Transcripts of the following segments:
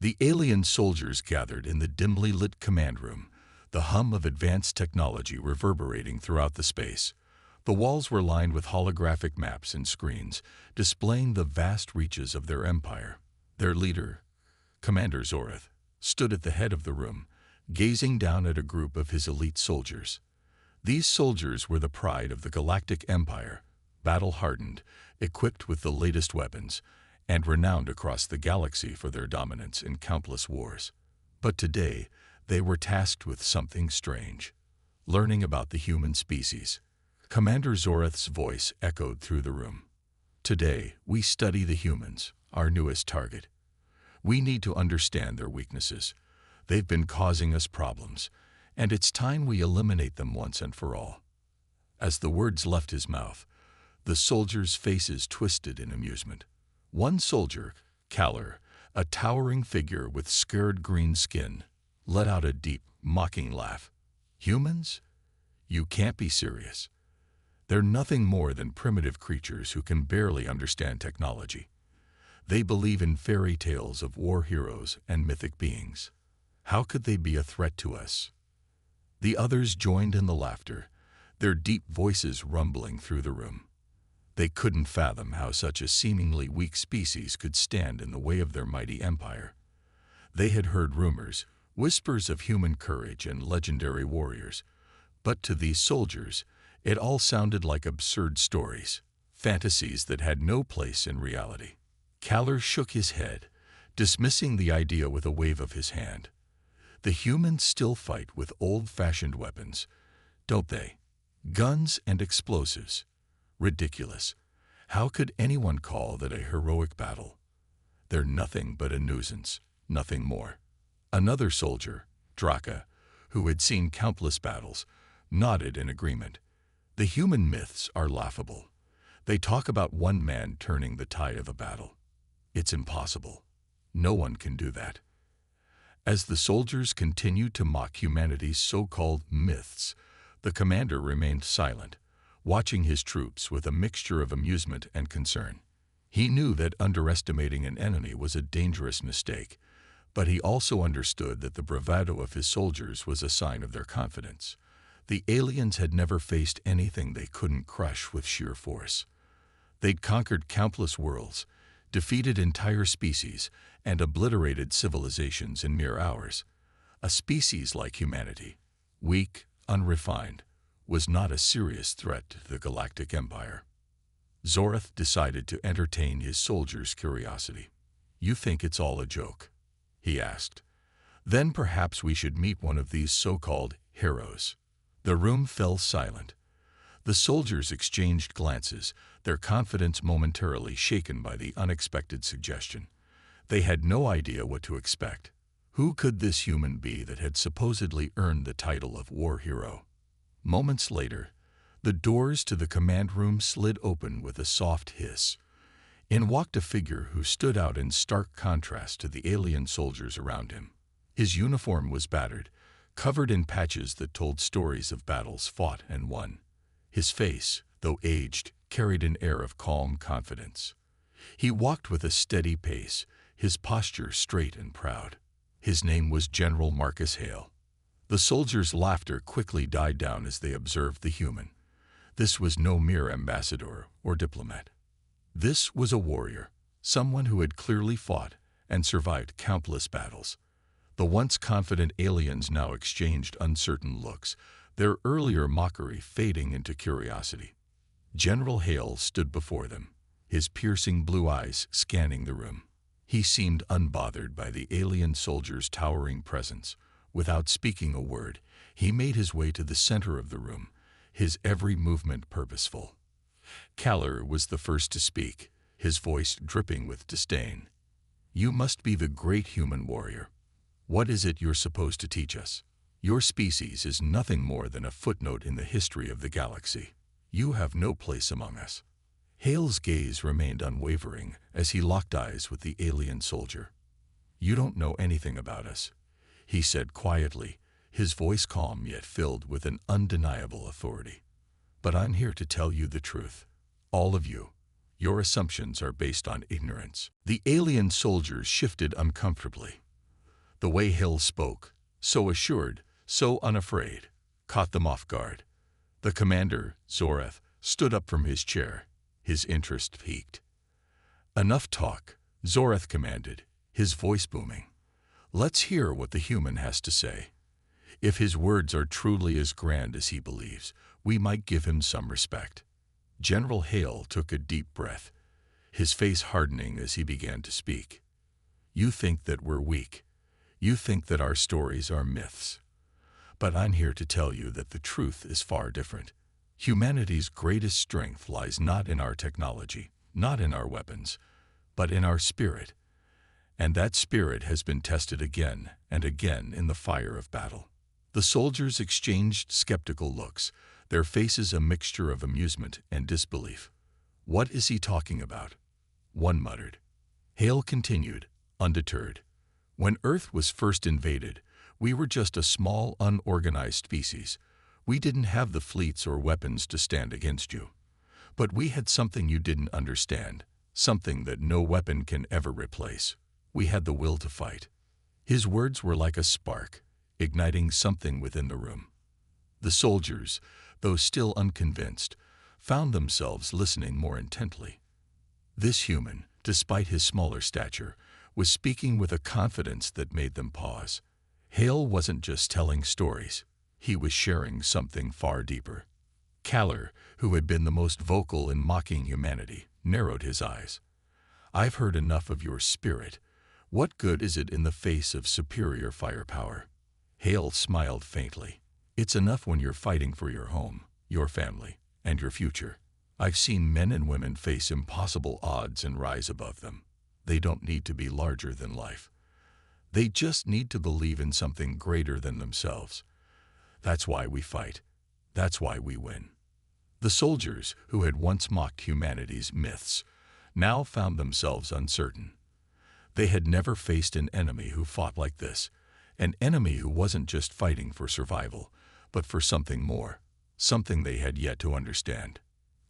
The alien soldiers gathered in the dimly lit command room, the hum of advanced technology reverberating throughout the space. The walls were lined with holographic maps and screens, displaying the vast reaches of their empire. Their leader, Commander Zorath, stood at the head of the room, gazing down at a group of his elite soldiers. These soldiers were the pride of the Galactic Empire, battle-hardened, equipped with the latest weapons, and renowned across the galaxy for their dominance in countless wars. But today, they were tasked with something strange: learning about the human species. Commander Zorath's voice echoed through the room. Today, we study the humans, our newest target. We need to understand their weaknesses. They've been causing us problems, and it's time we eliminate them once and for all. As the words left his mouth, the soldiers' faces twisted in amusement. One soldier, Kaller, a towering figure with scared green skin, let out a deep, mocking laugh. Humans? You can't be serious. They're nothing more than primitive creatures who can barely understand technology. They believe in fairy tales of war heroes and mythic beings. How could they be a threat to us? The others joined in the laughter, their deep voices rumbling through the room. They couldn't fathom how such a seemingly weak species could stand in the way of their mighty empire. They had heard rumors, whispers of human courage and legendary warriors, but to these soldiers, it all sounded like absurd stories, fantasies that had no place in reality. Kaller shook his head, dismissing the idea with a wave of his hand. The humans still fight with old-fashioned weapons, don't they? Guns and explosives. Ridiculous. How could anyone call that a heroic battle? They're nothing but a nuisance, nothing more. Another soldier, Draka, who had seen countless battles, nodded in agreement. The human myths are laughable. They talk about one man turning the tide of a battle. It's impossible. No one can do that. As the soldiers continued to mock humanity's so-called myths, the commander remained silent, watching his troops with a mixture of amusement and concern. He knew that underestimating an enemy was a dangerous mistake, but he also understood that the bravado of his soldiers was a sign of their confidence. The aliens had never faced anything they couldn't crush with sheer force. They'd conquered countless worlds, defeated entire species, and obliterated civilizations in mere hours. A species like humanity, weak, unrefined, was not a serious threat to the Galactic Empire. Zorath decided to entertain his soldiers' curiosity. "You think it's all a joke?" he asked. "Then perhaps we should meet one of these so-called heroes." The room fell silent. The soldiers exchanged glances, their confidence momentarily shaken by the unexpected suggestion. They had no idea what to expect. Who could this human be that had supposedly earned the title of war hero? Moments later, the doors to the command room slid open with a soft hiss. In walked a figure who stood out in stark contrast to the alien soldiers around him. His uniform was battered, covered in patches that told stories of battles fought and won. His face, though aged, carried an air of calm confidence. He walked with a steady pace, his posture straight and proud. His name was General Marcus Hale. The soldiers' laughter quickly died down as they observed the human. This was no mere ambassador or diplomat. This was a warrior, someone who had clearly fought and survived countless battles. The once confident aliens now exchanged uncertain looks, their earlier mockery fading into curiosity. General Hale stood before them, his piercing blue eyes scanning the room. He seemed unbothered by the alien soldier's towering presence. Without speaking a word, he made his way to the center of the room, his every movement purposeful. Kaller was the first to speak, his voice dripping with disdain. "You must be the great human warrior. What is it you're supposed to teach us? Your species is nothing more than a footnote in the history of the galaxy. You have no place among us." Hale's gaze remained unwavering as he locked eyes with the alien soldier. "You don't know anything about us," he said quietly, his voice calm yet filled with an undeniable authority. "But I'm here to tell you the truth. All of you. Your assumptions are based on ignorance." The alien soldiers shifted uncomfortably. The way Hale spoke, so assured, so unafraid, caught them off guard. The commander, Zoreth, stood up from his chair. His interest piqued. "Enough talk," Zoreth commanded, his voice booming. "Let's hear what the human has to say. If his words are truly as grand as he believes, we might give him some respect." General Hale took a deep breath, his face hardening as he began to speak. "You think that we're weak. You think that our stories are myths. But I'm here to tell you that the truth is far different. Humanity's greatest strength lies not in our technology, not in our weapons, but in our spirit. And that spirit has been tested again and again in the fire of battle." The soldiers exchanged skeptical looks, their faces a mixture of amusement and disbelief. "What is he talking about?" one muttered. Hale continued, undeterred. "When Earth was first invaded, we were just a small, unorganized species. We didn't have the fleets or weapons to stand against you. But we had something you didn't understand, something that no weapon can ever replace. We had the will to fight." His words were like a spark, igniting something within the room. The soldiers, though still unconvinced, found themselves listening more intently. This human, despite his smaller stature, was speaking with a confidence that made them pause. Hale wasn't just telling stories. He was sharing something far deeper. Kaller, who had been the most vocal in mocking humanity, narrowed his eyes. "I've heard enough of your spirit. What good is it in the face of superior firepower?" Hale smiled faintly. "It's enough when you're fighting for your home, your family, and your future. I've seen men and women face impossible odds and rise above them. They don't need to be larger than life. They just need to believe in something greater than themselves. That's why we fight. That's why we win." The soldiers, who had once mocked humanity's myths, now found themselves uncertain. They had never faced an enemy who fought like this, an enemy who wasn't just fighting for survival, but for something more, something they had yet to understand.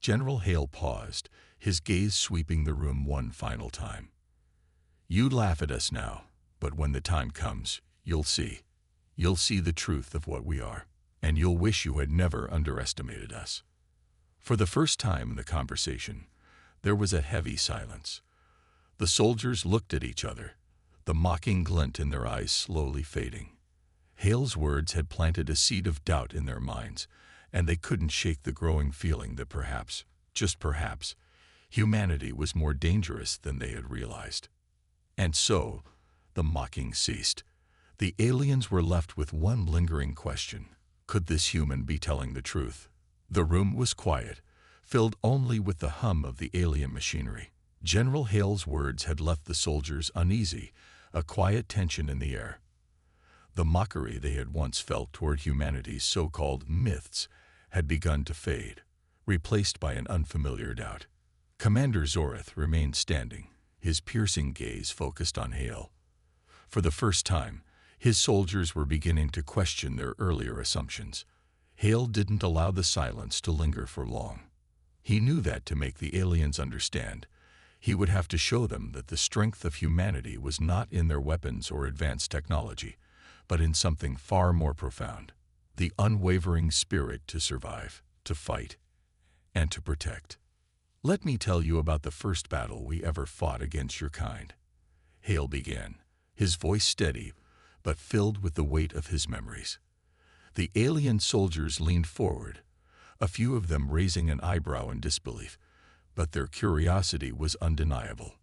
General Hale paused, his gaze sweeping the room one final time. "You laugh at us now, but when the time comes, you'll see. You'll see the truth of what we are, and you'll wish you had never underestimated us." For the first time in the conversation, there was a heavy silence. The soldiers looked at each other, the mocking glint in their eyes slowly fading. Hale's words had planted a seed of doubt in their minds, and they couldn't shake the growing feeling that perhaps, just perhaps, humanity was more dangerous than they had realized. And so, the mocking ceased. The aliens were left with one lingering question. Could this human be telling the truth? The room was quiet, filled only with the hum of the alien machinery. General Hale's words had left the soldiers uneasy, a quiet tension in the air. The mockery they had once felt toward humanity's so-called myths had begun to fade, replaced by an unfamiliar doubt. Commander Zoreth remained standing, his piercing gaze focused on Hale. For the first time, his soldiers were beginning to question their earlier assumptions. Hale didn't allow the silence to linger for long. He knew that to make the aliens understand, he would have to show them that the strength of humanity was not in their weapons or advanced technology, but in something far more profound: the unwavering spirit to survive, to fight, and to protect. "Let me tell you about the first battle we ever fought against your kind," Hale began, his voice steady, but filled with the weight of his memories. The alien soldiers leaned forward, a few of them raising an eyebrow in disbelief, but their curiosity was undeniable.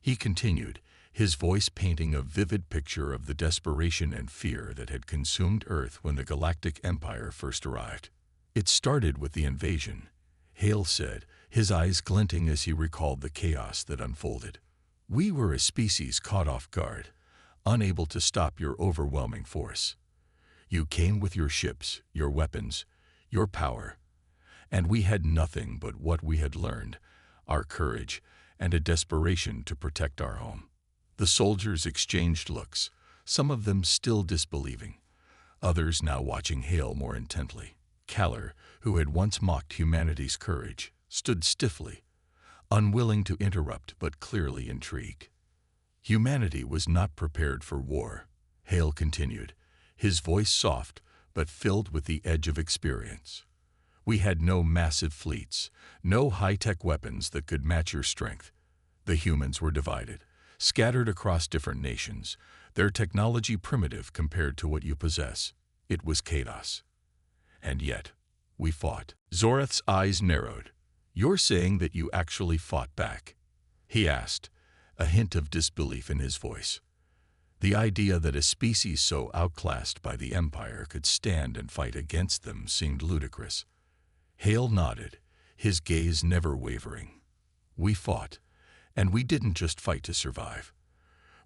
He continued, his voice painting a vivid picture of the desperation and fear that had consumed Earth when the Galactic Empire first arrived. "It started with the invasion," Hale said, his eyes glinting as he recalled the chaos that unfolded. "We were a species caught off guard, unable to stop your overwhelming force. You came with your ships, your weapons, your power, and we had nothing but what we had learned, our courage, and a desperation to protect our home." The soldiers exchanged looks, some of them still disbelieving, others now watching Hale more intently. Kaller, who had once mocked humanity's courage, stood stiffly, unwilling to interrupt but clearly intrigued. Humanity was not prepared for war, Hale continued, his voice soft but filled with the edge of experience. We had no massive fleets, no high-tech weapons that could match your strength. The humans were divided, scattered across different nations, their technology primitive compared to what you possess. It was chaos. And yet, we fought. Zorath's eyes narrowed. You're saying that you actually fought back? He asked, a hint of disbelief in his voice. The idea that a species so outclassed by the Empire could stand and fight against them seemed ludicrous. Hale nodded, his gaze never wavering. We fought, and we didn't just fight to survive.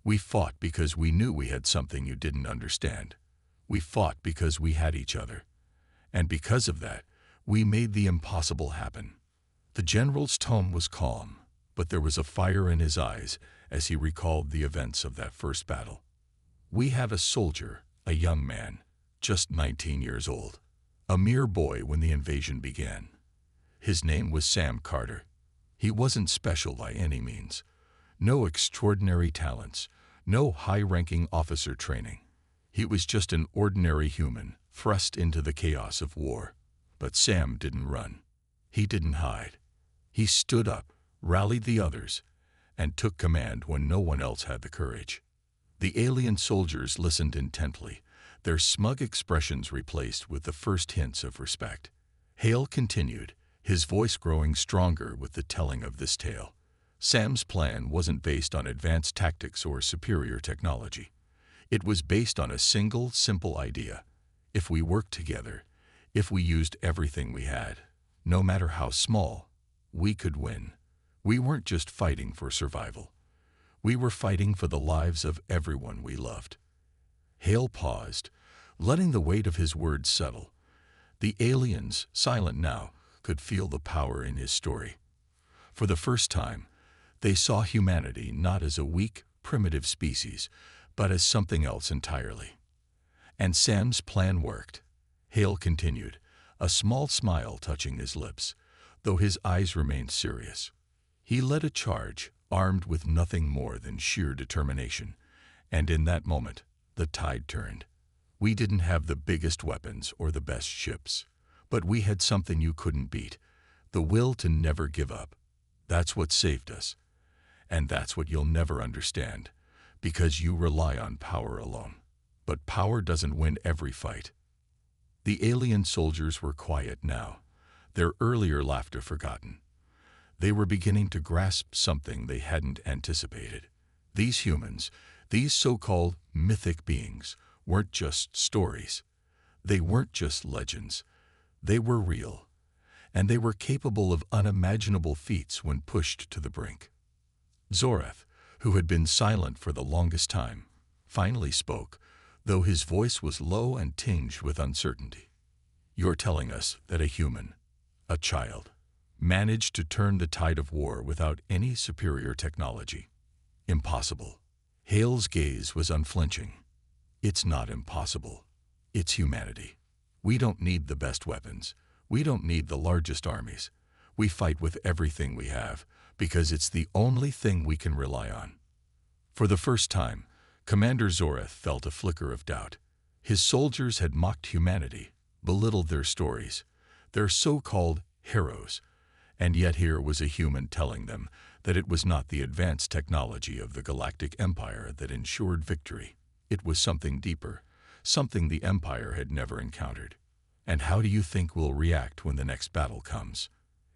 We fought because we knew we had something you didn't understand. We fought because we had each other. And because of that, we made the impossible happen. The general's tone was calm, but there was a fire in his eyes as he recalled the events of that first battle. We had a soldier, a young man, just 19 years old, a mere boy when the invasion began. His name was Sam Carter. He wasn't special by any means. No extraordinary talents, no high-ranking officer training. He was just an ordinary human, thrust into the chaos of war. But Sam didn't run. He didn't hide. He stood up, rallied the others, and took command when no one else had the courage. The alien soldiers listened intently, their smug expressions replaced with the first hints of respect. Hale continued, his voice growing stronger with the telling of this tale. Sam's plan wasn't based on advanced tactics or superior technology. It was based on a single, simple idea. If we worked together, if we used everything we had, no matter how small, we could win. We weren't just fighting for survival. We were fighting for the lives of everyone we loved. Hale paused, letting the weight of his words settle. The aliens, silent now, could feel the power in his story. For the first time, they saw humanity not as a weak, primitive species, but as something else entirely. And Sam's plan worked. Hale continued, a small smile touching his lips, though his eyes remained serious. He led a charge, armed with nothing more than sheer determination, and in that moment, the tide turned. We didn't have the biggest weapons or the best ships, but we had something you couldn't beat, the will to never give up. That's what saved us. And that's what you'll never understand, because you rely on power alone. But power doesn't win every fight. The alien soldiers were quiet now, their earlier laughter forgotten. They were beginning to grasp something they hadn't anticipated. These humans, these so-called mythic beings, weren't just stories. They weren't just legends. They were real, and they were capable of unimaginable feats when pushed to the brink. Zorath, who had been silent for the longest time, finally spoke, though his voice was low and tinged with uncertainty. You're telling us that a human, a child, managed to turn the tide of war without any superior technology. Impossible. Hale's gaze was unflinching. It's not impossible. It's humanity. We don't need the best weapons. We don't need the largest armies. We fight with everything we have, because it's the only thing we can rely on. For the first time, Commander Zorath felt a flicker of doubt. His soldiers had mocked humanity, belittled their stories, their so-called heroes, and yet here was a human telling them that it was not the advanced technology of the Galactic Empire that ensured victory. It was something deeper, something the Empire had never encountered. And how do you think we'll react when the next battle comes?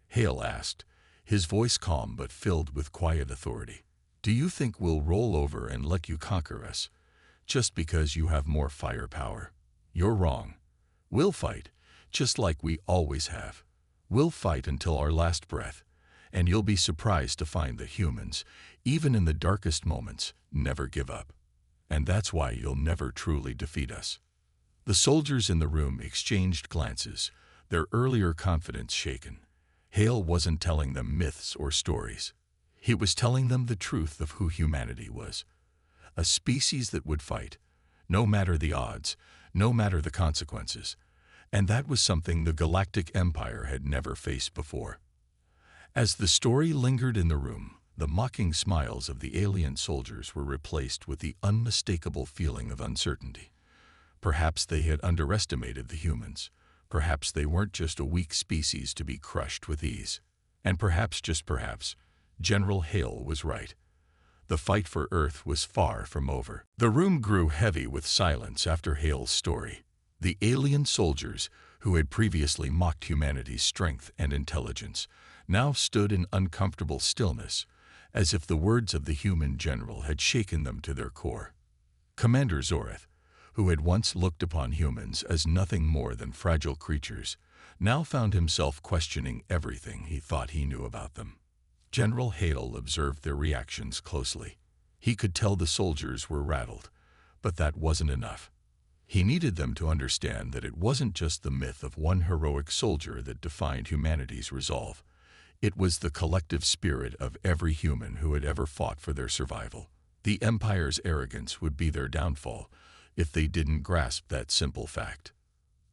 Hale asked, his voice calm but filled with quiet authority. Do you think we'll roll over and let you conquer us, just because you have more firepower? You're wrong. We'll fight, just like we always have. We'll fight until our last breath, and you'll be surprised to find that humans, even in the darkest moments, never give up. And that's why you'll never truly defeat us. The soldiers in the room exchanged glances, their earlier confidence shaken. Hale wasn't telling them myths or stories. He was telling them the truth of who humanity was. A species that would fight, no matter the odds, no matter the consequences. And that was something the Galactic Empire had never faced before. As the story lingered in the room, The mocking smiles of the alien soldiers were replaced with the unmistakable feeling of uncertainty. Perhaps they had underestimated the humans. Perhaps they weren't just a weak species to be crushed with ease. And perhaps, just perhaps, General Hale was right. The fight for Earth was far from over. The room grew heavy with silence after Hale's story. The alien soldiers, who had previously mocked humanity's strength and intelligence, now stood in uncomfortable stillness, as if the words of the human general had shaken them to their core. Commander Zorath, who had once looked upon humans as nothing more than fragile creatures, now found himself questioning everything he thought he knew about them. General Hale observed their reactions closely. He could tell the soldiers were rattled, but that wasn't enough. He needed them to understand that it wasn't just the myth of one heroic soldier that defined humanity's resolve. It was the collective spirit of every human who had ever fought for their survival. The Empire's arrogance would be their downfall if they didn't grasp that simple fact.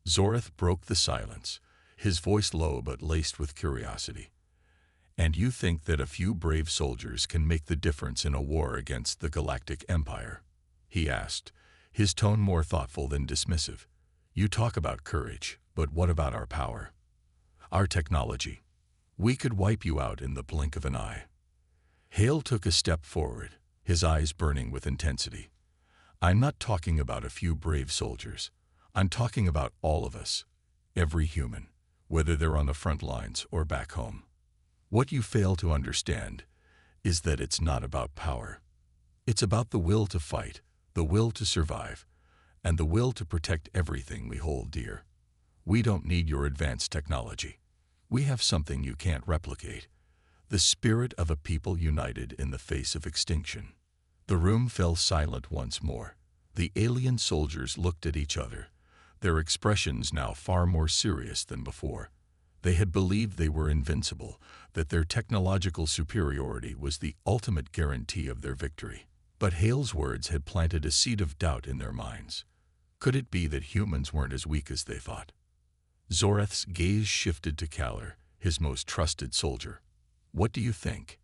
Zorath broke the silence, his voice low but laced with curiosity. "And you think that a few brave soldiers can make the difference in a war against the Galactic Empire?" he asked, his tone more thoughtful than dismissive. "You talk about courage, but what about our power? Our technology? We could wipe you out in the blink of an eye." Hale took a step forward, his eyes burning with intensity. "I'm not talking about a few brave soldiers. I'm talking about all of us, every human, whether they're on the front lines or back home. What you fail to understand is that it's not about power. It's about the will to fight, the will to survive, and the will to protect everything we hold dear. We don't need your advanced technology. We have something you can't replicate, the spirit of a people united in the face of extinction." The room fell silent once more. The alien soldiers looked at each other, their expressions now far more serious than before. They had believed they were invincible, that their technological superiority was the ultimate guarantee of their victory. But Hale's words had planted a seed of doubt in their minds. Could it be that humans weren't as weak as they thought? Zorath's gaze shifted to Kalar, his most trusted soldier. "What do you think?"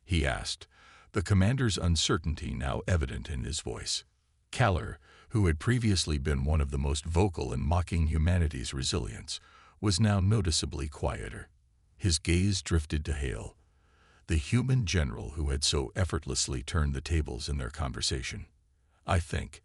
he asked, the commander's uncertainty now evident in his voice. Kalar, who had previously been one of the most vocal in mocking humanity's resilience, was now noticeably quieter. His gaze drifted to Hale, the human general who had so effortlessly turned the tables in their conversation. I think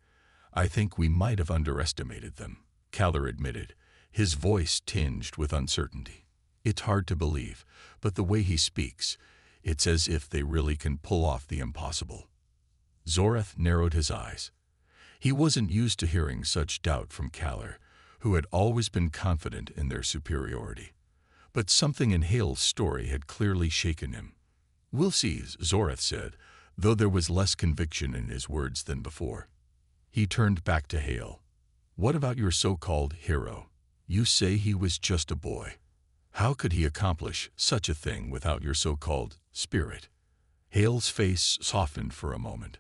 we might have underestimated them," Kalar admitted, his voice tinged with uncertainty. "It's hard to believe, but the way he speaks, it's as if they really can pull off the impossible." Zorath narrowed his eyes. He wasn't used to hearing such doubt from Kalar, who had always been confident in their superiority. But something in Hale's story had clearly shaken him. "We'll see," Zorath said, though there was less conviction in his words than before. He turned back to Hale. "What about your so-called hero? You say he was just a boy. How could he accomplish such a thing without your so-called spirit?" Hale's face softened for a moment.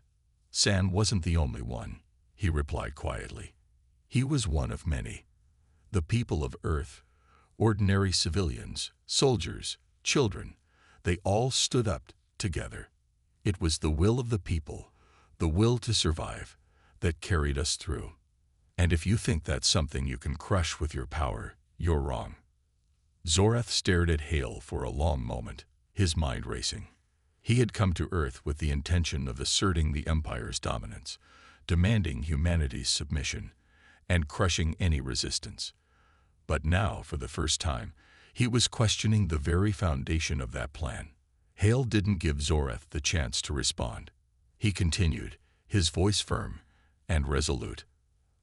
"San wasn't the only one," he replied quietly. "He was one of many. The people of Earth, ordinary civilians, soldiers, children, they all stood up together. It was the will of the people, the will to survive, that carried us through. And if you think that's something you can crush with your power, you're wrong." Zorath stared at Hale for a long moment, his mind racing. He had come to Earth with the intention of asserting the Empire's dominance, demanding humanity's submission, and crushing any resistance. But now, for the first time, he was questioning the very foundation of that plan. Hale didn't give Zorath the chance to respond. He continued, his voice firm and resolute.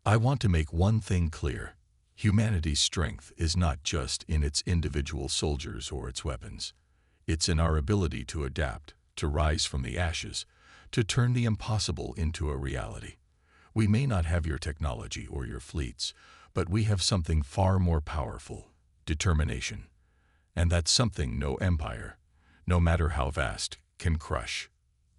"I want to make one thing clear. Humanity's strength is not just in its individual soldiers or its weapons. It's in our ability to adapt, to rise from the ashes, to turn the impossible into a reality. We may not have your technology or your fleets, but we have something far more powerful: determination. And that's something no empire, no matter how vast, can crush."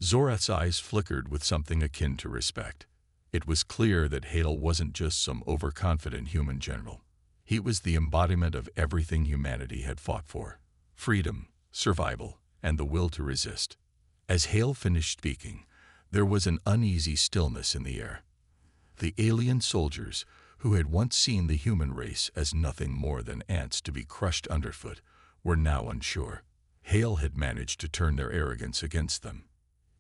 Zorath's eyes flickered with something akin to respect. It was clear that Hale wasn't just some overconfident human general. He was the embodiment of everything humanity had fought for: freedom, survival, and the will to resist. As Hale finished speaking, there was an uneasy stillness in the air. The alien soldiers, who had once seen the human race as nothing more than ants to be crushed underfoot, were now unsure. Hale had managed to turn their arrogance against them.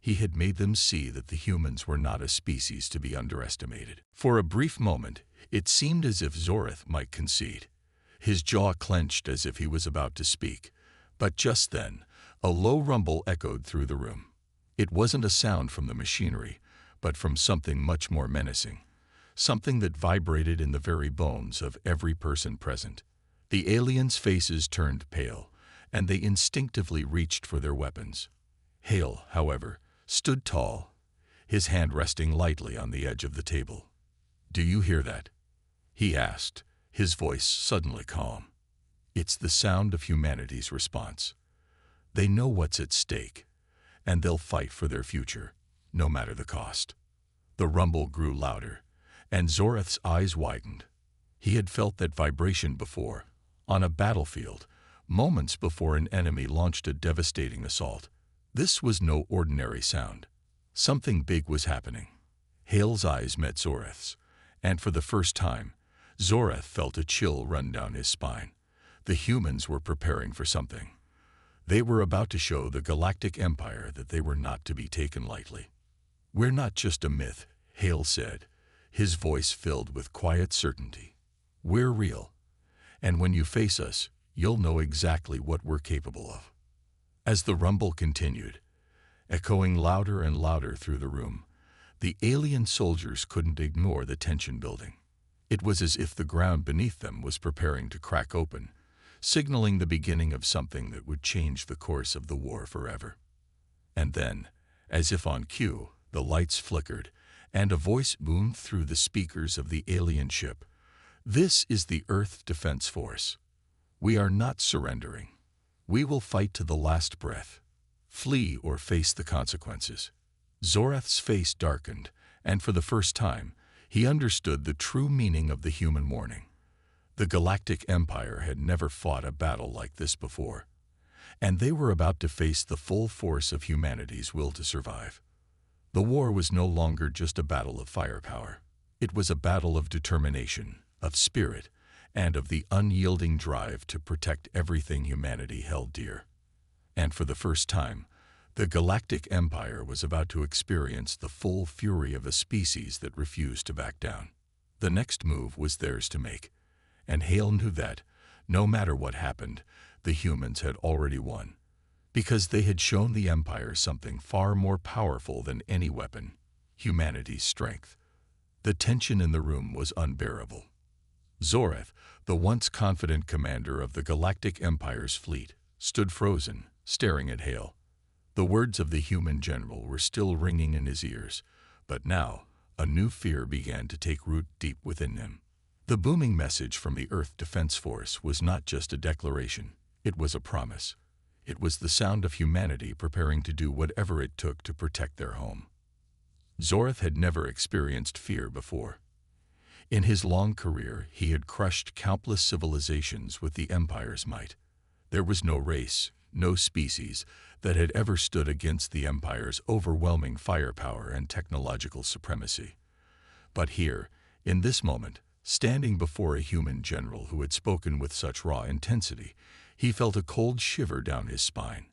He had made them see that the humans were not a species to be underestimated. For a brief moment, it seemed as if Zoreth might concede. His jaw clenched as if he was about to speak. But just then, a low rumble echoed through the room. It wasn't a sound from the machinery, but from something much more menacing. Something that vibrated in the very bones of every person present. The aliens' faces turned pale, and they instinctively reached for their weapons. Hale, however, stood tall, his hand resting lightly on the edge of the table. "Do you hear that?" he asked, his voice suddenly calm. "It's the sound of humanity's response. They know what's at stake, and they'll fight for their future, no matter the cost." The rumble grew louder, and Zoreth's eyes widened. He had felt that vibration before, on a battlefield, moments before an enemy launched a devastating assault. This was no ordinary sound. Something big was happening. Hale's eyes met Zoreth's, and for the first time, Zoreth felt a chill run down his spine. The humans were preparing for something. They were about to show the Galactic Empire that they were not to be taken lightly. "We're not just a myth," Hale said, his voice filled with quiet certainty. "We're real, and when you face us, you'll know exactly what we're capable of." As the rumble continued, echoing louder and louder through the room, the alien soldiers couldn't ignore the tension building. It was as if the ground beneath them was preparing to crack open, signaling the beginning of something that would change the course of the war forever. And then, as if on cue, the lights flickered, and a voice boomed through the speakers of the alien ship. "This is the Earth Defense Force. We are not surrendering. We will fight to the last breath. Flee or face the consequences." Zoreth's face darkened, and for the first time, he understood the true meaning of the human warning. The Galactic Empire had never fought a battle like this before, and they were about to face the full force of humanity's will to survive. The war was no longer just a battle of firepower. It was a battle of determination, of spirit, and of the unyielding drive to protect everything humanity held dear. And for the first time, the Galactic Empire was about to experience the full fury of a species that refused to back down. The next move was theirs to make, and Hale knew that, no matter what happened, the humans had already won, because they had shown the Empire something far more powerful than any weapon: humanity's strength. The tension in the room was unbearable. Zoreth, the once confident commander of the Galactic Empire's fleet, stood frozen, staring at Hale. The words of the human general were still ringing in his ears, but now a new fear began to take root deep within him. The booming message from the Earth Defense Force was not just a declaration, it was a promise. It was the sound of humanity preparing to do whatever it took to protect their home. Zoreth had never experienced fear before. In his long career, he had crushed countless civilizations with the Empire's might. There was no race, no species, that had ever stood against the Empire's overwhelming firepower and technological supremacy. But here, in this moment, standing before a human general who had spoken with such raw intensity, he felt a cold shiver down his spine.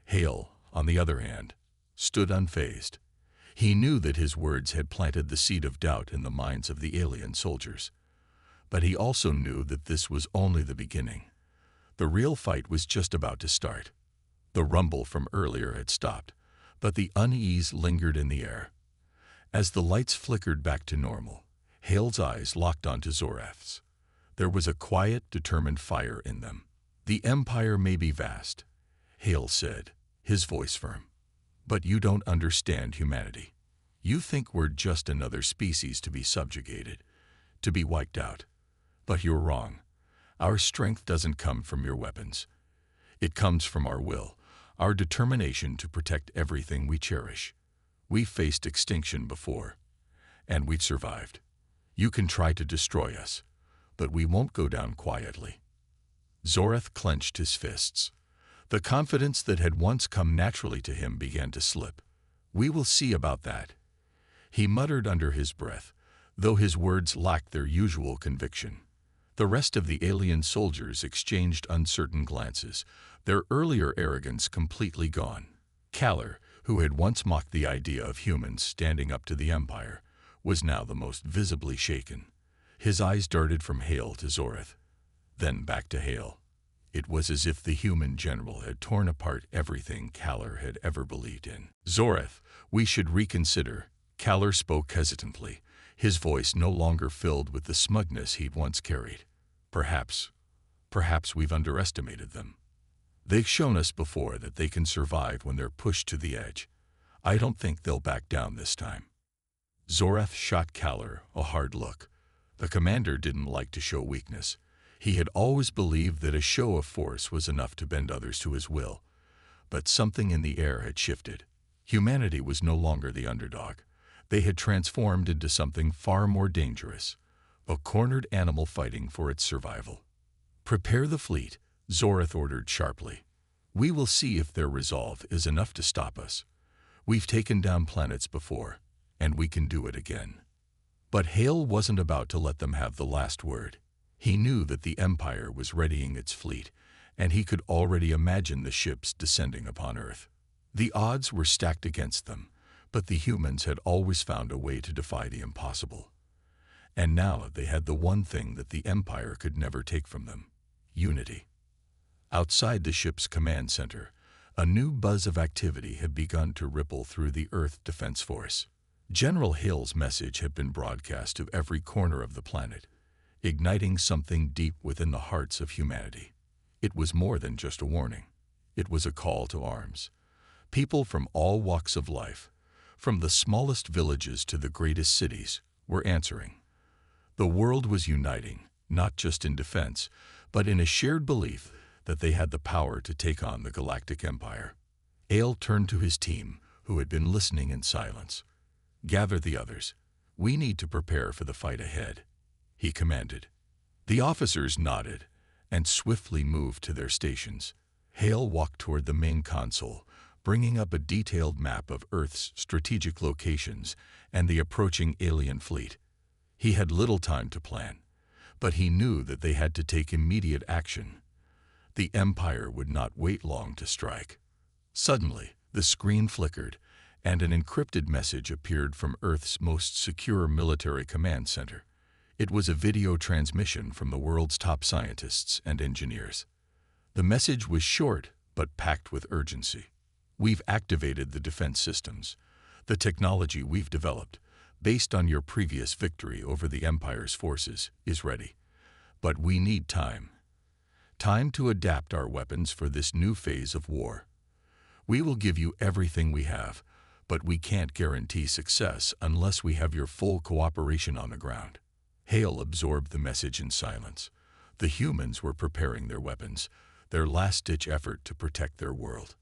Hale, on the other hand, stood unfazed. He knew that his words had planted the seed of doubt in the minds of the alien soldiers. But he also knew that this was only the beginning. The real fight was just about to start. The rumble from earlier had stopped, but the unease lingered in the air. As the lights flickered back to normal, Hale's eyes locked onto Zoreth's. There was a quiet, determined fire in them. "The Empire may be vast," Hale said, his voice firm, "but you don't understand humanity. You think we're just another species to be subjugated, to be wiped out. But you're wrong. Our strength doesn't come from your weapons. It comes from our will, our determination to protect everything we cherish. We've faced extinction before, and we've survived. You can try to destroy us, but we won't go down quietly." Zoreth clenched his fists. The confidence that had once come naturally to him began to slip. "We will see about that," he muttered under his breath, though his words lacked their usual conviction. The rest of the alien soldiers exchanged uncertain glances, their earlier arrogance completely gone. Kaller, who had once mocked the idea of humans standing up to the Empire, was now the most visibly shaken. His eyes darted from Hale to Zorath, then back to Hale. It was as if the human general had torn apart everything Kaller had ever believed in. "Zorath, we should reconsider." Kaller spoke hesitantly, his voice no longer filled with the smugness he'd once carried. Perhaps we've underestimated them. They've shown us before that they can survive when they're pushed to the edge. I don't think they'll back down this time." Zorath shot Kaller a hard look. The commander didn't like to show weakness. He had always believed that a show of force was enough to bend others to his will. But something in the air had shifted. Humanity was no longer the underdog. They had transformed into something far more dangerous, a cornered animal fighting for its survival. "Prepare the fleet," Zorath ordered sharply. "We will see if their resolve is enough to stop us. We've taken down planets before, and we can do it again." But Hale wasn't about to let them have the last word. He knew that the Empire was readying its fleet, and he could already imagine the ships descending upon Earth. The odds were stacked against them, but the humans had always found a way to defy the impossible. And now they had the one thing that the Empire could never take from them: unity. Outside the ship's command center, a new buzz of activity had begun to ripple through the Earth Defense Force. General Hale's message had been broadcast to every corner of the planet, igniting something deep within the hearts of humanity. It was more than just a warning. It was a call to arms. People from all walks of life, from the smallest villages to the greatest cities, were answering. The world was uniting, not just in defense, but in a shared belief that they had the power to take on the Galactic Empire. Hale turned to his team, who had been listening in silence. "Gather the others. We need to prepare for the fight ahead," he commanded. The officers nodded and swiftly moved to their stations. Hale walked toward the main console, bringing up a detailed map of Earth's strategic locations and the approaching alien fleet. He had little time to plan, but he knew that they had to take immediate action. The Empire would not wait long to strike. Suddenly, the screen flickered, and an encrypted message appeared from Earth's most secure military command center. It was a video transmission from the world's top scientists and engineers. The message was short, but packed with urgency. "We've activated the defense systems. The technology we've developed, based on your previous victory over the Empire's forces, is ready. But we need time. Time to adapt our weapons for this new phase of war. We will give you everything we have, but we can't guarantee success unless we have your full cooperation on the ground." Hale absorbed the message in silence. The humans were preparing their weapons, their last-ditch effort to protect their world.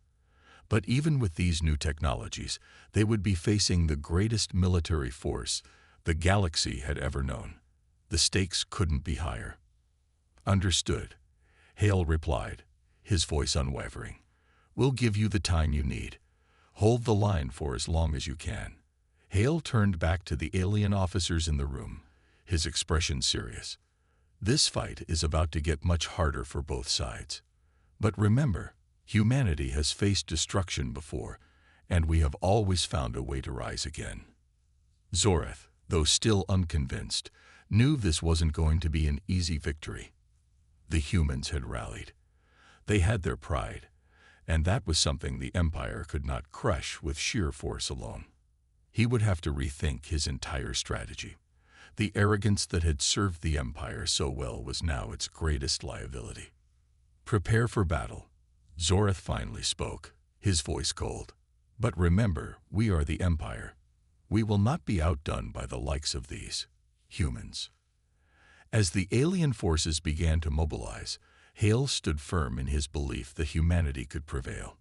But even with these new technologies, they would be facing the greatest military force the galaxy had ever known. The stakes couldn't be higher. "Understood," Hale replied, his voice unwavering. "We'll give you the time you need. Hold the line for as long as you can." Hale turned back to the alien officers in the room, his expression serious. "This fight is about to get much harder for both sides. But remember, humanity has faced destruction before, and we have always found a way to rise again." Zorath, though still unconvinced, knew this wasn't going to be an easy victory. The humans had rallied. They had their pride, and that was something the Empire could not crush with sheer force alone. He would have to rethink his entire strategy. The arrogance that had served the Empire so well was now its greatest liability. "Prepare for battle," Zorath finally spoke, his voice cold. "But remember, we are the Empire. We will not be outdone by the likes of these humans." As the alien forces began to mobilize, Hale stood firm in his belief that humanity could prevail.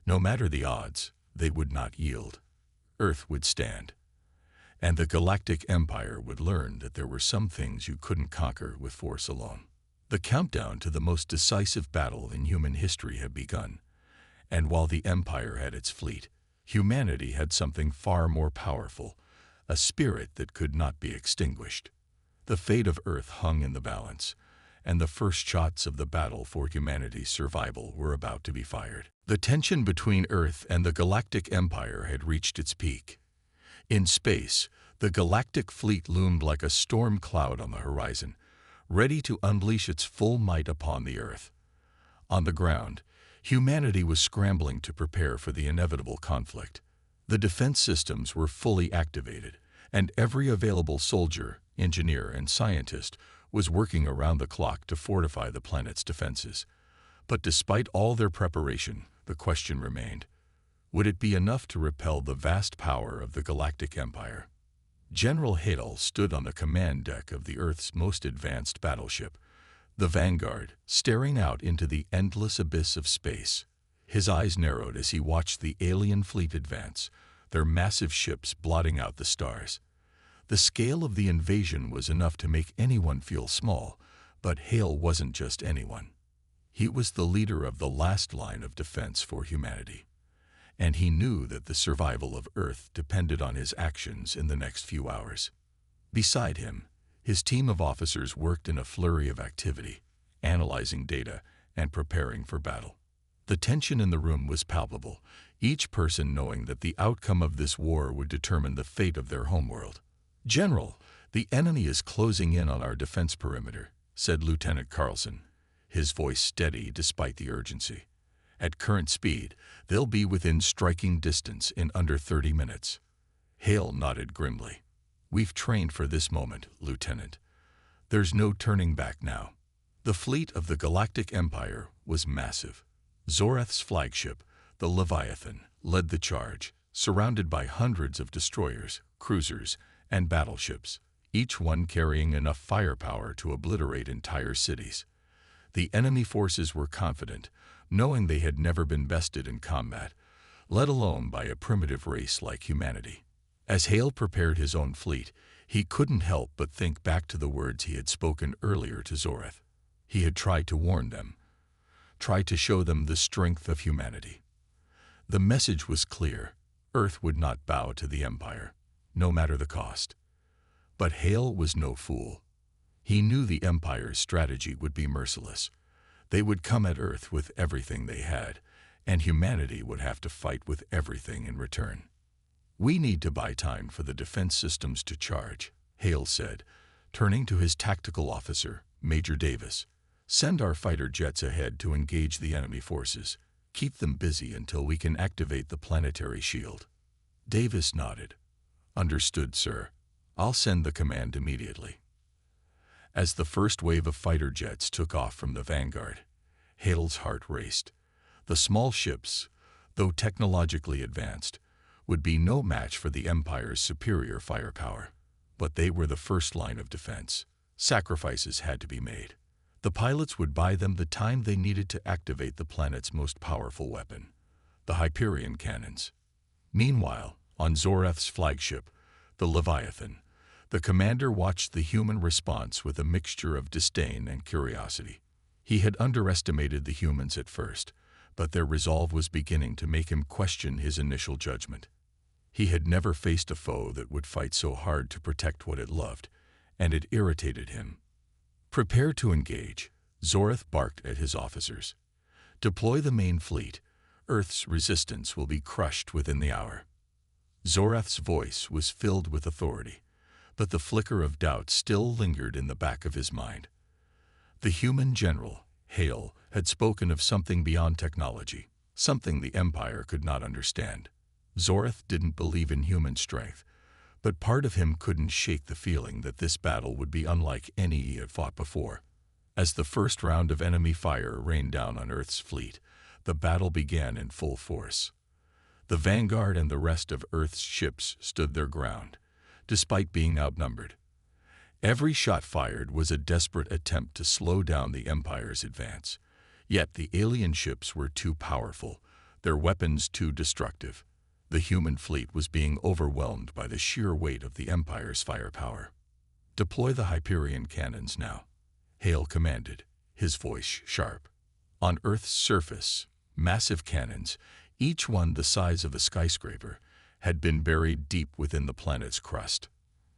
No matter the odds, they would not yield. Earth would stand. And the Galactic Empire would learn that there were some things you couldn't conquer with force alone. The countdown to the most decisive battle in human history had begun, and while the Empire had its fleet, humanity had something far more powerful, a spirit that could not be extinguished. The fate of Earth hung in the balance, and the first shots of the battle for humanity's survival were about to be fired. The tension between Earth and the Galactic Empire had reached its peak. In space, the galactic fleet loomed like a storm cloud on the horizon, ready to unleash its full might upon the Earth. On the ground, humanity was scrambling to prepare for the inevitable conflict. The defense systems were fully activated, and every available soldier, engineer, and scientist was working around the clock to fortify the planet's defenses. But despite all their preparation, the question remained: would it be enough to repel the vast power of the Galactic Empire? General Hale stood on the command deck of the Earth's most advanced battleship, the Vanguard, staring out into the endless abyss of space. His eyes narrowed as he watched the alien fleet advance, their massive ships blotting out the stars. The scale of the invasion was enough to make anyone feel small, but Hale wasn't just anyone. He was the leader of the last line of defense for humanity, and he knew that the survival of Earth depended on his actions in the next few hours. Beside him, his team of officers worked in a flurry of activity, analyzing data and preparing for battle. The tension in the room was palpable, each person knowing that the outcome of this war would determine the fate of their homeworld. "General, the enemy is closing in on our defense perimeter," said Lieutenant Carlson, his voice steady despite the urgency. "At current speed, they'll be within striking distance in under 30 minutes. Hale nodded grimly. "We've trained for this moment, Lieutenant. There's no turning back now." The fleet of the Galactic Empire was massive. Zorath's flagship, the Leviathan, led the charge, surrounded by hundreds of destroyers, cruisers, and battleships, each one carrying enough firepower to obliterate entire cities. The enemy forces were confident, knowing they had never been bested in combat, let alone by a primitive race like humanity. As Hale prepared his own fleet, he couldn't help but think back to the words he had spoken earlier to Zorath. He had tried to warn them, tried to show them the strength of humanity. The message was clear: Earth would not bow to the Empire, no matter the cost. But Hale was no fool. He knew the Empire's strategy would be merciless. They would come at Earth with everything they had, and humanity would have to fight with everything in return. "We need to buy time for the defense systems to charge," Hale said, turning to his tactical officer, Major Davis. "Send our fighter jets ahead to engage the enemy forces. Keep them busy until we can activate the planetary shield." Davis nodded. "Understood, sir. I'll send the command immediately." As the first wave of fighter jets took off from the Vanguard, Hale's heart raced. The small ships, though technologically advanced, would be no match for the Empire's superior firepower. But they were the first line of defense. Sacrifices had to be made. The pilots would buy them the time they needed to activate the planet's most powerful weapon, the Hyperion cannons. Meanwhile, on Zorath's flagship, the Leviathan, the commander watched the human response with a mixture of disdain and curiosity. He had underestimated the humans at first, but their resolve was beginning to make him question his initial judgment. He had never faced a foe that would fight so hard to protect what it loved, and it irritated him. "Prepare to engage," Zorath barked at his officers. "Deploy the main fleet. Earth's resistance will be crushed within the hour." Zorath's voice was filled with authority, but the flicker of doubt still lingered in the back of his mind. The human general, Hale, had spoken of something beyond technology, something the Empire could not understand. Zorath didn't believe in human strength, but part of him couldn't shake the feeling that this battle would be unlike any he had fought before. As the first round of enemy fire rained down on Earth's fleet, the battle began in full force. The Vanguard and the rest of Earth's ships stood their ground, despite being outnumbered. Every shot fired was a desperate attempt to slow down the Empire's advance. Yet the alien ships were too powerful, their weapons too destructive. The human fleet was being overwhelmed by the sheer weight of the Empire's firepower. "Deploy the Hyperion cannons now," Hale commanded, his voice sharp. On Earth's surface, massive cannons, each one the size of a skyscraper, had been buried deep within the planet's crust.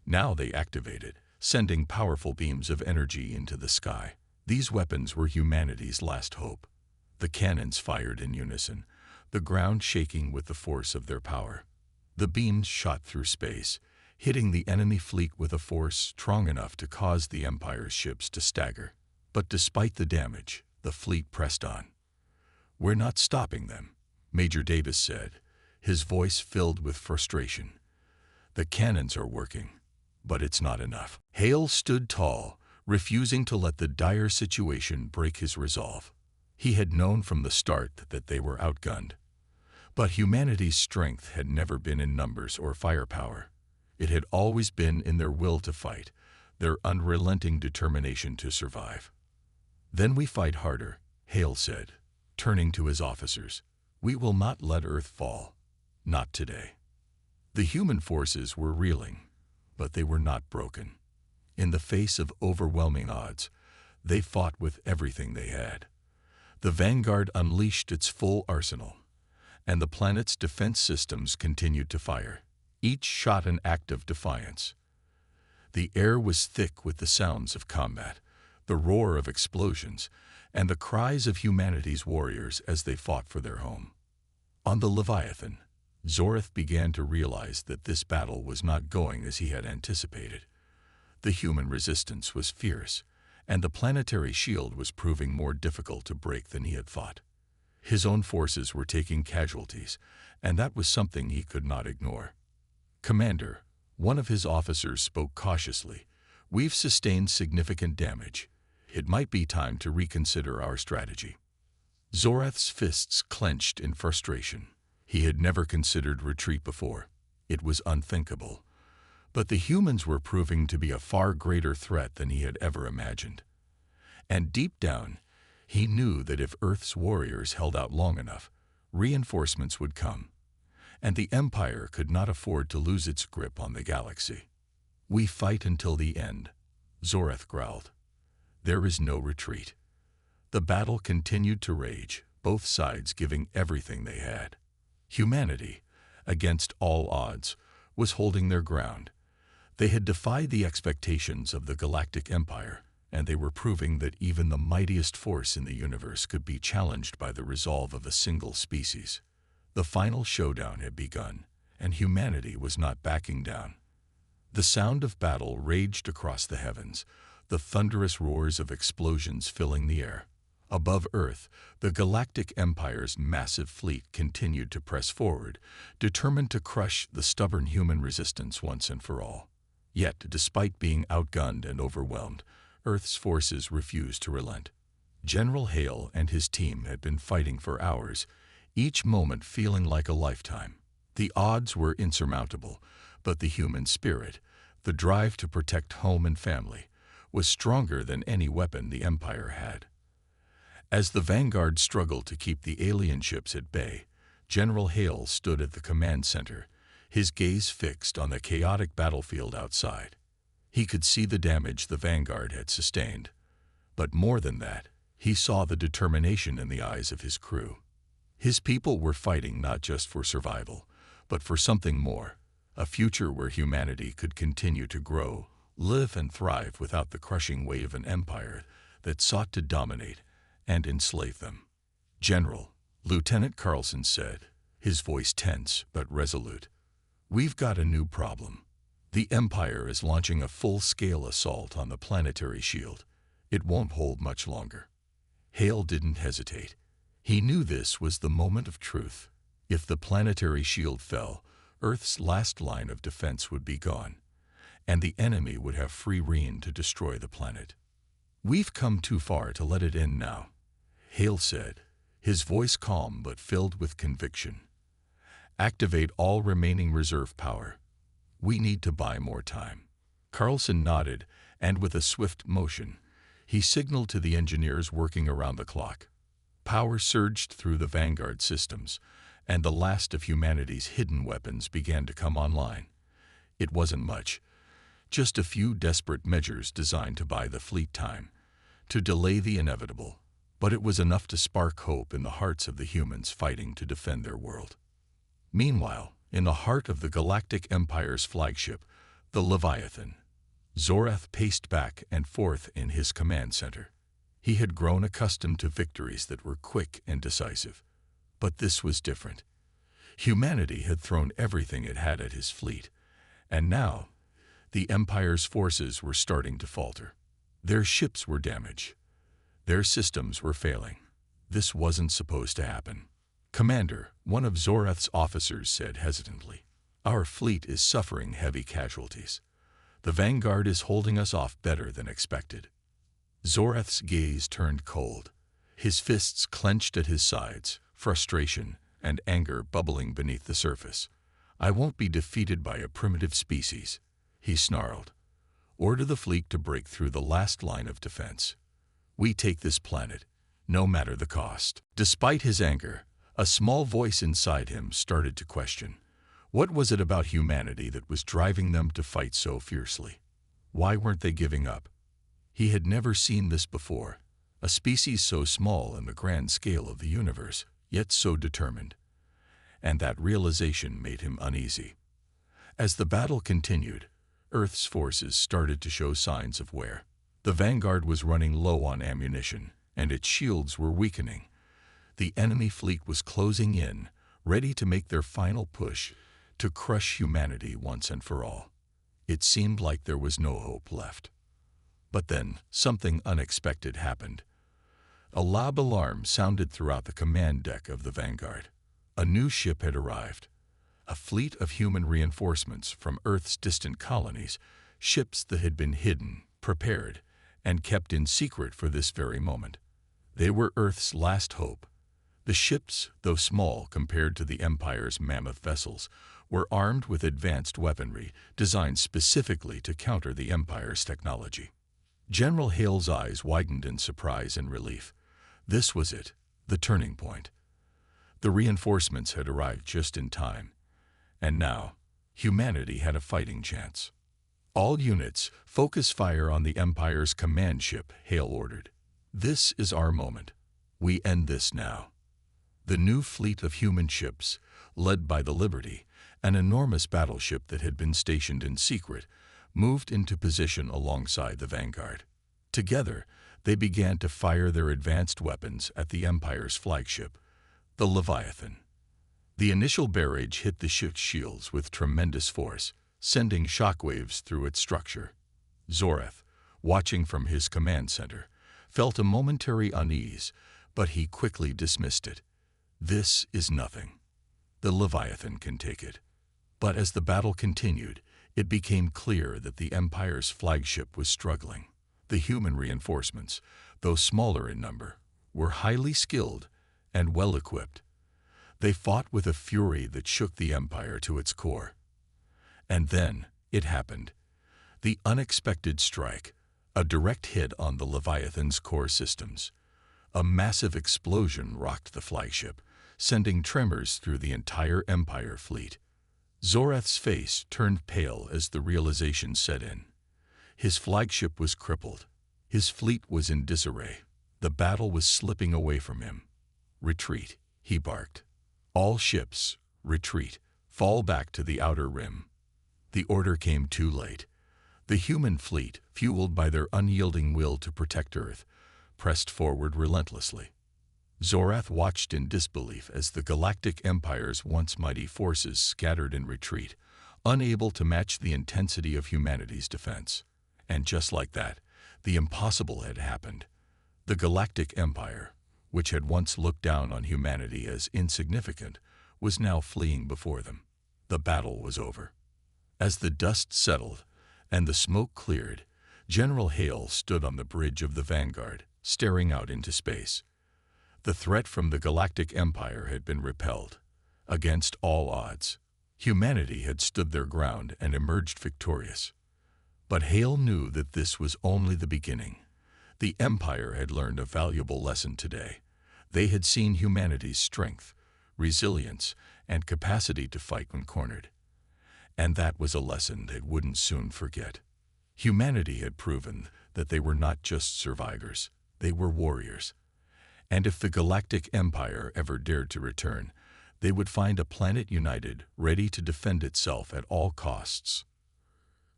Now they activated, sending powerful beams of energy into the sky. These weapons were humanity's last hope. The cannons fired in unison, the ground shaking with the force of their power. The beams shot through space, hitting the enemy fleet with a force strong enough to cause the Empire's ships to stagger. But despite the damage, the fleet pressed on. "We're not stopping them," Major Davis said, his voice filled with frustration. "The cannons are working, but it's not enough." Hale stood tall, refusing to let the dire situation break his resolve. He had known from the start that they were outgunned. But humanity's strength had never been in numbers or firepower. It had always been in their will to fight, their unrelenting determination to survive. "Then we fight harder," Hale said, turning to his officers. "We will not let Earth fall. Not today." The human forces were reeling, but they were not broken. In the face of overwhelming odds, they fought with everything they had. The Vanguard unleashed its full arsenal, and the planet's defense systems continued to fire, each shot an act of defiance. The air was thick with the sounds of combat, the roar of explosions, and the cries of humanity's warriors as they fought for their home. On the Leviathan, Zorath began to realize that this battle was not going as he had anticipated. The human resistance was fierce, and the planetary shield was proving more difficult to break than he had thought. His own forces were taking casualties, and that was something he could not ignore. "Commander," one of his officers spoke cautiously, "we've sustained significant damage. It might be time to reconsider our strategy." Zorath's fists clenched in frustration. He had never considered retreat before. It was unthinkable. But the humans were proving to be a far greater threat than he had ever imagined. And deep down, he knew that if Earth's warriors held out long enough, reinforcements would come, and the Empire could not afford to lose its grip on the galaxy. "We fight until the end," Zorath growled. "There is no retreat." The battle continued to rage, both sides giving everything they had. Humanity, against all odds, was holding their ground. They had defied the expectations of the Galactic Empire, and they were proving that even the mightiest force in the universe could be challenged by the resolve of a single species. The final showdown had begun, and humanity was not backing down. The sound of battle raged across the heavens, the thunderous roars of explosions filling the air. Above Earth, the Galactic Empire's massive fleet continued to press forward, determined to crush the stubborn human resistance once and for all. Yet, despite being outgunned and overwhelmed, Earth's forces refused to relent. General Hale and his team had been fighting for hours, each moment feeling like a lifetime. The odds were insurmountable, but the human spirit, the drive to protect home and family, was stronger than any weapon the Empire had. As the Vanguard struggled to keep the alien ships at bay, General Hale stood at the command center, his gaze fixed on the chaotic battlefield outside. He could see the damage the Vanguard had sustained, but more than that, he saw the determination in the eyes of his crew. His people were fighting not just for survival, but for something more, a future where humanity could continue to grow, live and thrive without the crushing weight of an empire that sought to dominate and enslave them. "General," Lieutenant Carlson said, his voice tense but resolute, "we've got a new problem. The Empire is launching a full-scale assault on the planetary shield. It won't hold much longer." Hale didn't hesitate. He knew this was the moment of truth. If the planetary shield fell, Earth's last line of defense would be gone, and the enemy would have free rein to destroy the planet. "We've come too far to let it end now," Hale said, his voice calm but filled with conviction. "Activate all remaining reserve power. We need to buy more time." Carlson nodded, and with a swift motion, he signaled to the engineers working around the clock. Power surged through the Vanguard systems, and the last of humanity's hidden weapons began to come online. It wasn't much, just a few desperate measures designed to buy the fleet time, to delay the inevitable, but it was enough to spark hope in the hearts of the humans fighting to defend their world. Meanwhile, in the heart of the Galactic Empire's flagship, the Leviathan, Zorath paced back and forth in his command center. He had grown accustomed to victories that were quick and decisive. But this was different. Humanity had thrown everything it had at his fleet, and now the Empire's forces were starting to falter. Their ships were damaged. Their systems were failing. This wasn't supposed to happen. "Commander," one of Zorath's officers said hesitantly, "our fleet is suffering heavy casualties. The Vanguard is holding us off better than expected." Zorath's gaze turned cold. His fists clenched at his sides, frustration and anger bubbling beneath the surface. "I won't be defeated by a primitive species," he snarled. "Order the fleet to break through the last line of defense. We take this planet, no matter the cost." Despite his anger, a small voice inside him started to question. What was it about humanity that was driving them to fight so fiercely? Why weren't they giving up? He had never seen this before, a species so small in the grand scale of the universe, yet so determined. And that realization made him uneasy. As the battle continued, Earth's forces started to show signs of wear. The Vanguard was running low on ammunition, and its shields were weakening. The enemy fleet was closing in, ready to make their final push to crush humanity once and for all. It seemed like there was no hope left. But then, something unexpected happened. A loud alarm sounded throughout the command deck of the Vanguard. A new ship had arrived. A fleet of human reinforcements from Earth's distant colonies, ships that had been hidden, prepared, and kept in secret for this very moment. They were Earth's last hope. The ships, though small compared to the Empire's mammoth vessels, were armed with advanced weaponry designed specifically to counter the Empire's technology. General Hale's eyes widened in surprise and relief. This was it, the turning point. The reinforcements had arrived just in time, and now humanity had a fighting chance. "All units, focus fire on the Empire's command ship," Hale ordered. "This is our moment. We end this now." The new fleet of human ships, led by the Liberty, an enormous battleship that had been stationed in secret, moved into position alongside the Vanguard. Together, they began to fire their advanced weapons at the Empire's flagship, the Leviathan. The initial barrage hit the ship's shields with tremendous force, sending shockwaves through its structure. Zorath, watching from his command center, felt a momentary unease, but he quickly dismissed it. This is nothing. The Leviathan can take it. But as the battle continued, it became clear that the Empire's flagship was struggling. The human reinforcements, though smaller in number, were highly skilled and well-equipped. They fought with a fury that shook the Empire to its core. And then it happened. The unexpected strike, a direct hit on the Leviathan's core systems. A massive explosion rocked the flagship, sending tremors through the entire Empire fleet. Zorath's face turned pale as the realization set in. His flagship was crippled. His fleet was in disarray. The battle was slipping away from him. "Retreat," he barked. "All ships, retreat. Fall back to the outer rim." The order came too late. The human fleet, fueled by their unyielding will to protect Earth, pressed forward relentlessly. Zorath watched in disbelief as the Galactic Empire's once mighty forces scattered in retreat, unable to match the intensity of humanity's defense. And just like that, the impossible had happened. The Galactic Empire, which had once looked down on humanity as insignificant, was now fleeing before them. The battle was over. As the dust settled and the smoke cleared, General Hale stood on the bridge of the Vanguard, staring out into space. The threat from the Galactic Empire had been repelled. Against all odds, humanity had stood their ground and emerged victorious. But Hale knew that this was only the beginning. The Empire had learned a valuable lesson today. They had seen humanity's strength, resilience, and capacity to fight when cornered. And that was a lesson they wouldn't soon forget. Humanity had proven that they were not just survivors. They were warriors. And if the Galactic Empire ever dared to return, they would find a planet united, ready to defend itself at all costs.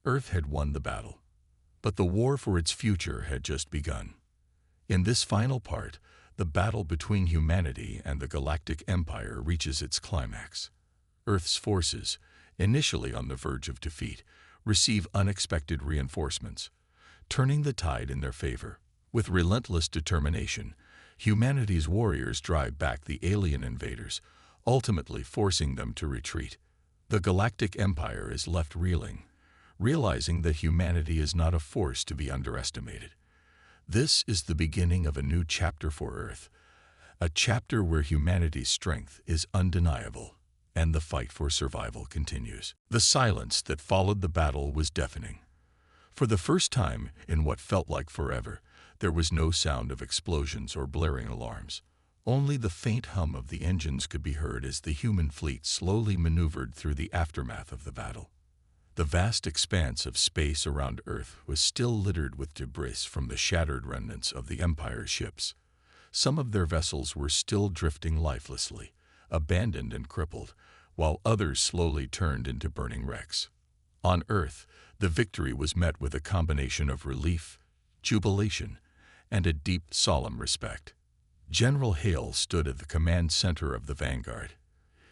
Earth had won the battle, but the war for its future had just begun. In this final part, the battle between humanity and the Galactic Empire reaches its climax. Earth's forces, initially on the verge of defeat, receive unexpected reinforcements, turning the tide in their favor. With relentless determination, humanity's warriors drive back the alien invaders, ultimately forcing them to retreat. The Galactic Empire is left reeling, realizing that humanity is not a force to be underestimated. This is the beginning of a new chapter for Earth, a chapter where humanity's strength is undeniable, and the fight for survival continues. The silence that followed the battle was deafening. For the first time in what felt like forever, there was no sound of explosions or blaring alarms. Only the faint hum of the engines could be heard as the human fleet slowly maneuvered through the aftermath of the battle. The vast expanse of space around Earth was still littered with debris from the shattered remnants of the Empire's ships. Some of their vessels were still drifting lifelessly, abandoned and crippled, while others slowly turned into burning wrecks. On Earth, the victory was met with a combination of relief, jubilation, and a deep, solemn respect. General Hale stood at the command center of the vanguard,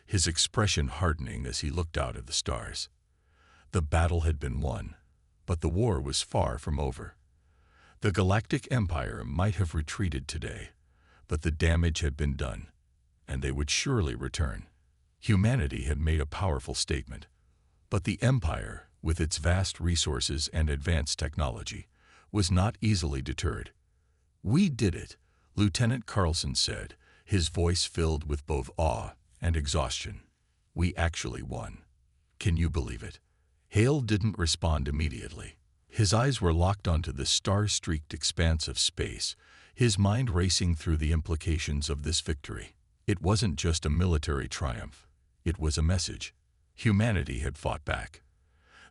his expression hardening as he looked out at the stars. The battle had been won, but the war was far from over. The Galactic Empire might have retreated today, but the damage had been done, and they would surely return. Humanity had made a powerful statement, but the Empire, with its vast resources and advanced technology, was not easily deterred. "We did it," Lieutenant Carlson said, his voice filled with both awe and exhaustion. "We actually won. Can you believe it?" Hale didn't respond immediately. His eyes were locked onto the star-streaked expanse of space, his mind racing through the implications of this victory. It wasn't just a military triumph. It was a message. Humanity had fought back.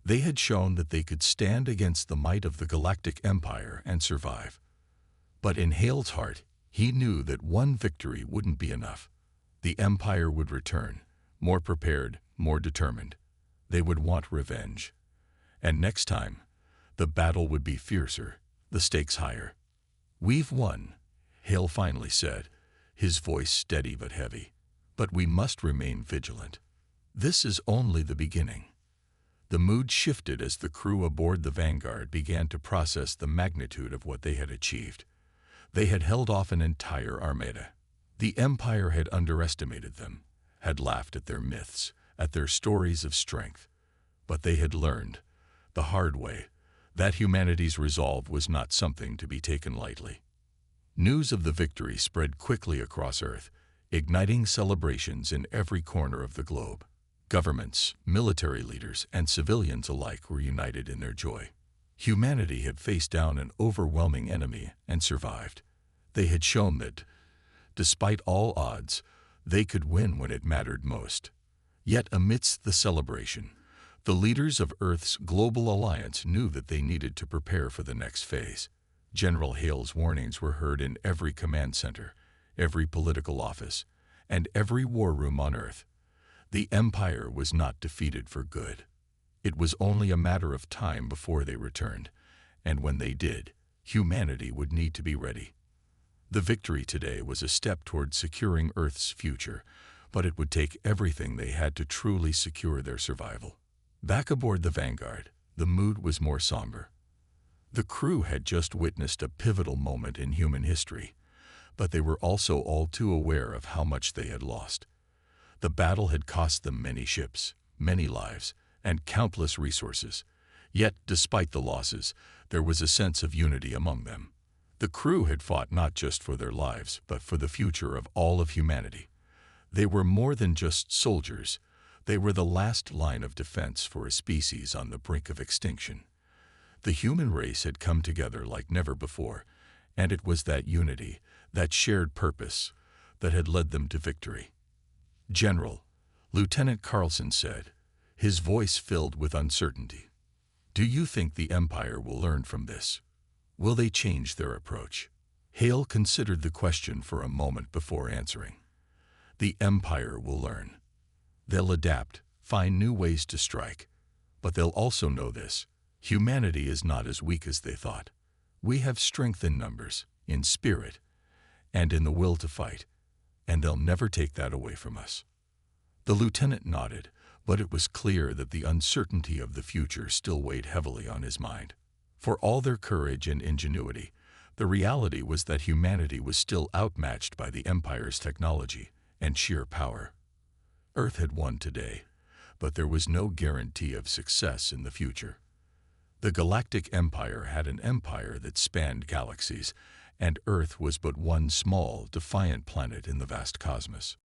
They had shown that they could stand against the might of the Galactic Empire and survive. But in Hale's heart, he knew that one victory wouldn't be enough. The Empire would return, more prepared, more determined. They would want revenge. And next time, the battle would be fiercer, the stakes higher. "We've won," Hale finally said, his voice steady but heavy. "But we must remain vigilant. This is only the beginning." The mood shifted as the crew aboard the Vanguard began to process the magnitude of what they had achieved. They had held off an entire armada. The Empire had underestimated them, had laughed at their myths, at their stories of strength. But they had learned, the hard way, that humanity's resolve was not something to be taken lightly. News of the victory spread quickly across Earth, igniting celebrations in every corner of the globe. Governments, military leaders, and civilians alike were united in their joy. Humanity had faced down an overwhelming enemy and survived. They had shown that, despite all odds, they could win when it mattered most. Yet amidst the celebration, the leaders of Earth's global alliance knew that they needed to prepare for the next phase. General Hale's warnings were heard in every command center, every political office, and every war room on Earth. The Empire was not defeated for good. It was only a matter of time before they returned, and when they did, humanity would need to be ready. The victory today was a step toward securing Earth's future, but it would take everything they had to truly secure their survival. Back aboard the Vanguard, the mood was more somber. The crew had just witnessed a pivotal moment in human history, but they were also all too aware of how much they had lost. The battle had cost them many ships, many lives, and countless resources. Yet, despite the losses, there was a sense of unity among them. The crew had fought not just for their lives, but for the future of all of humanity. They were more than just soldiers. They were the last line of defense for a species on the brink of extinction. The human race had come together like never before, and it was that unity, that shared purpose, that had led them to victory. "General," Lieutenant Carlson said, his voice filled with uncertainty, "do you think the Empire will learn from this? Will they change their approach?" Hale considered the question for a moment before answering. The Empire will learn. They'll adapt, find new ways to strike. But they'll also know this: humanity is not as weak as they thought. We have strength in numbers, in spirit, and in the will to fight, and they'll never take that away from us. The lieutenant nodded, but it was clear that the uncertainty of the future still weighed heavily on his mind. For all their courage and ingenuity, the reality was that humanity was still outmatched by the Empire's technology and sheer power. Earth had won today, but there was no guarantee of success in the future. The Galactic Empire had an empire that spanned galaxies, and Earth was but one small, defiant planet in the vast cosmos.